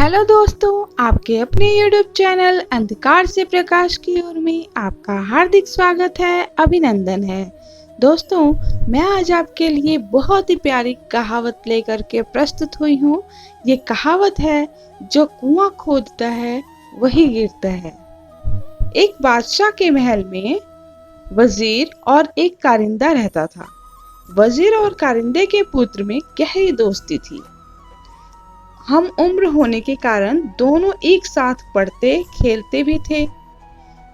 Hello दोस्तों, आपके अपने YouTube चैनल अंधकार से प्रकाश की ओर में आपका हार्दिक स्वागत है, अभिनंदन है। दोस्तों, मैं आज आपके लिए बहुत ही प्यारी कहावत लेकर के प्रस्तुत हुई हूँ। ये कहावत है, जो कुआं खोदता है वही गिरता है। एक बादशाह के महल में वजीर और एक कारिंदा रहता था। वजीर और कारिंदे के पुत्र में गहरी दोस्ती थी। हम उम्र होने के कारण दोनों एक साथ पढ़ते खेलते भी थे।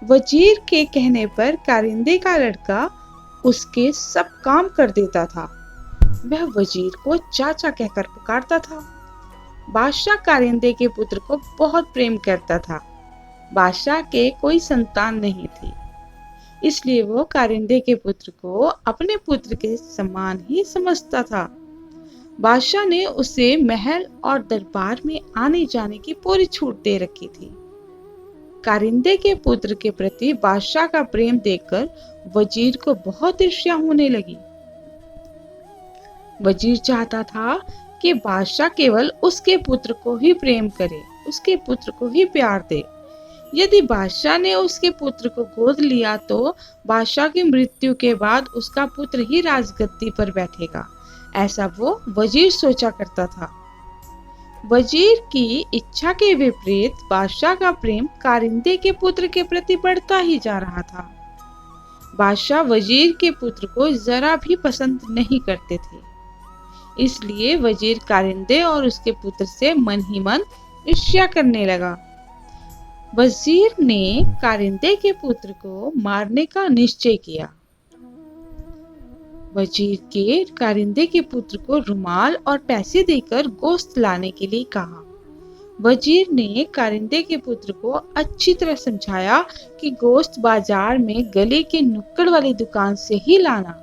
वजीर के कहने पर कारिंदे का लड़का उसके सब काम कर देता था। वह वजीर को चाचा कहकर पुकारता था। बादशाह कारिंदे के पुत्र को बहुत प्रेम करता था। बादशाह के कोई संतान नहीं थी, इसलिए वो कारिंदे के पुत्र को अपने पुत्र के समान ही समझता था। बादशाह ने उसे महल और दरबार में आने जाने की पूरी छूट दे रखी थी। कारिंदे के पुत्र के प्रति बादशाह का प्रेम देखकर वजीर को बहुत ईर्ष्या होने लगी। वजीर चाहता था कि बादशाह केवल उसके पुत्र को ही प्रेम करे, उसके पुत्र को ही प्यार दे। यदि बादशाह ने उसके पुत्र को गोद लिया तो बादशाह की मृत्यु के बाद उसका पुत्र ही राजगद्दी पर बैठेगा, ऐसा वो वजीर सोचा करता था। वजीर की इच्छा के विपरीत बादशाह का प्रेम कारिंदे के पुत्र के प्रति बढ़ता ही जा रहा था। बादशाह वजीर के पुत्र को जरा भी पसंद नहीं करते थे, इसलिए वजीर कारिंदे और उसके पुत्र से मन ही मन ईर्ष्या करने लगा। वजीर ने कारिंदे के पुत्र को मारने का निश्चय किया। वजीर के कारिंदे के पुत्र को रुमाल और पैसे देकर गोश्त लाने के लिए कहा। वजीर ने कारिंदे के पुत्र को अच्छी तरह समझाया कि गोश्त बाजार में गली के नुक्कड़ वाली दुकान से ही लाना।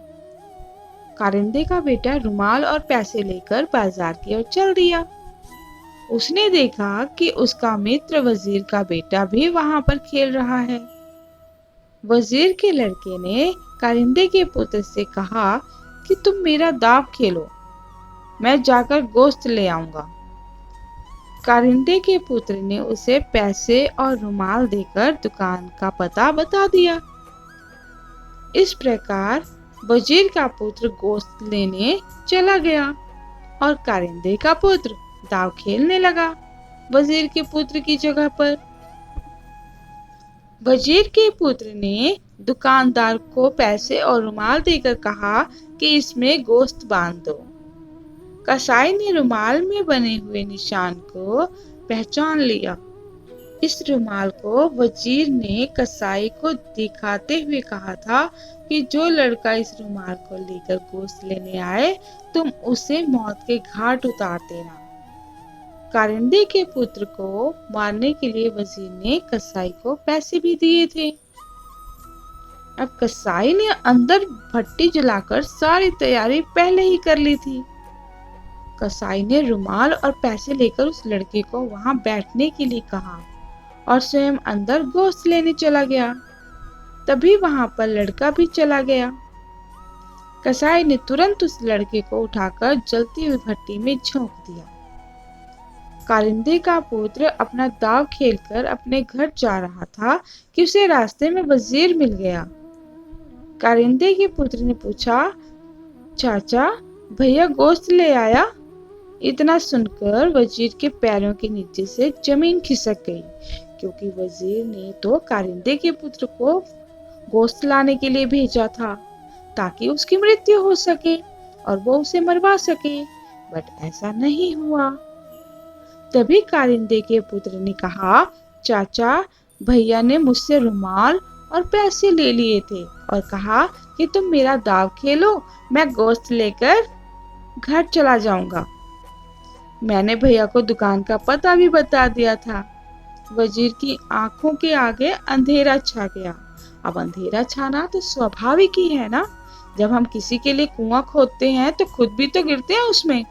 कारिंदे का बेटा रुमाल और पैसे लेकर बाजार की ओर चल दिया। उसने देखा कि उसका मित्र वजीर का बेटा भी वहां पर खेल रहा है। वजीर के लड़के ने कारिंदे के पुत्र से कहा कि तुम मेरा दाव खेलो, मैं जाकर गोश्त ले आऊंगा। कारिंदे के पुत्र ने उसे पैसे और रुमाल देकर दुकान का पता बता दिया। इस प्रकार वजीर का पुत्र गोश्त लेने चला गया और कारिंदे का पुत्र दाव खेलने लगा वजीर के पुत्र की जगह पर। वजीर के पुत्र ने दुकानदार को पैसे और रुमाल देकर कहा कि इसमें गोश्त बांध दो। कसाई ने रुमाल में बने हुए निशान को पहचान लिया। इस रुमाल को वजीर ने कसाई को दिखाते हुए कहा था कि जो लड़का इस रुमाल को लेकर गोश्त लेने आए, तुम उसे मौत के घाट उतार देना। कारिंदे के पुत्र को मारने के लिए वजीर ने कसाई को पैसे भी दिए थे। अब कसाई ने अंदर भट्टी जलाकर सारी तैयारी पहले ही कर ली थी। कसाई ने रुमाल और पैसे लेकर उस लड़के को वहां बैठने के लिए कहा और स्वयं अंदर गोश्त लेने चला गया। तभी वहां पर लड़का भी चला गया। कसाई ने तुरंत उस लड़के को उठाकर जलती हुई भट्टी में झोंक दिया। कारिंदे का पुत्र अपना दाव खेलकर अपने घर जा रहा था कि उसे रास्ते में वजीर मिल गया। कारिंदे के पुत्र ने पूछा, चाचा, भैया गोश्त ले आया? इतना सुनकर वजीर के पैरों के नीचे से जमीन खिसक गई, क्योंकि वजीर ने तो कारिंदे के पुत्र को गोश्त लाने के लिए भेजा था ताकि उसकी मृत्यु हो सके और वो उसे मरवा सके, बट ऐसा नहीं हुआ। तभी कारिंदे के पुत्र ने कहा, चाचा, भैया ने मुझसे रुमाल और पैसे ले लिए थे और कहा कि तुम मेरा दाव खेलो, मैं गोश्त लेकर घर चला जाऊंगा। मैंने भैया को दुकान का पता भी बता दिया था। वजीर की आंखों के आगे अंधेरा छा गया। अब अंधेरा छाना तो स्वाभाविक ही है ना। जब हम किसी के लिए कुआं खोदते हैं तो खुद भी तो गिरते हैं उसमें।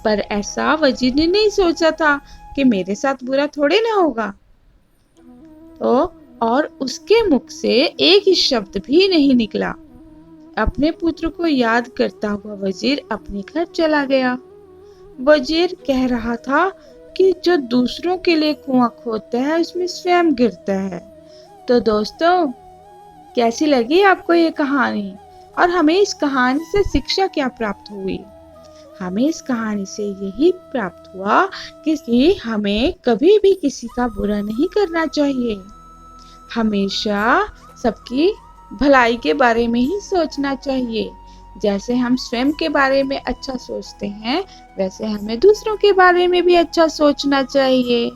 पर ऐसा वजीर ने नहीं सोचा था कि मेरे साथ बुरा थोड़े ना होगा। तो और उसके मुख से एक ही शब्द भी नहीं निकला। अपने पुत्र को याद करता हुआ वजीर अपने घर चला गया। वजीर कह रहा था कि जो दूसरों के लिए कुआं खोदता है उसमें स्वयं गिरता है। तो दोस्तों, कैसी लगी आपको ये कहानी और हमें इस कहानी से शिक्षा क्या प्राप्त हुई? हमें इस कहानी से यही प्राप्त हुआ कि हमें कभी भी किसी का बुरा नहीं करना चाहिए। हमेशा सबकी भलाई के बारे में ही सोचना चाहिए। जैसे हम स्वयं के बारे में अच्छा सोचते हैं, वैसे हमें दूसरों के बारे में भी अच्छा सोचना चाहिए।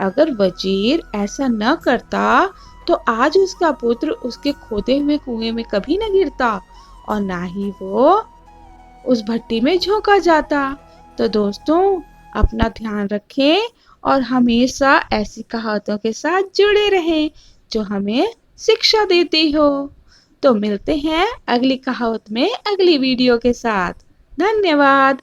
अगर वजीर ऐसा न करता तो आज उसका पुत्र उसके खोदे हुए कुएं में कभी न गिरता और ना ही वो उस भट्टी में झोंका जाता। तो दोस्तों, अपना ध्यान रखें और हमेशा ऐसी कहावतों के साथ जुड़े रहें जो हमें शिक्षा देती हो। तो मिलते हैं अगली कहावत में अगली वीडियो के साथ। धन्यवाद।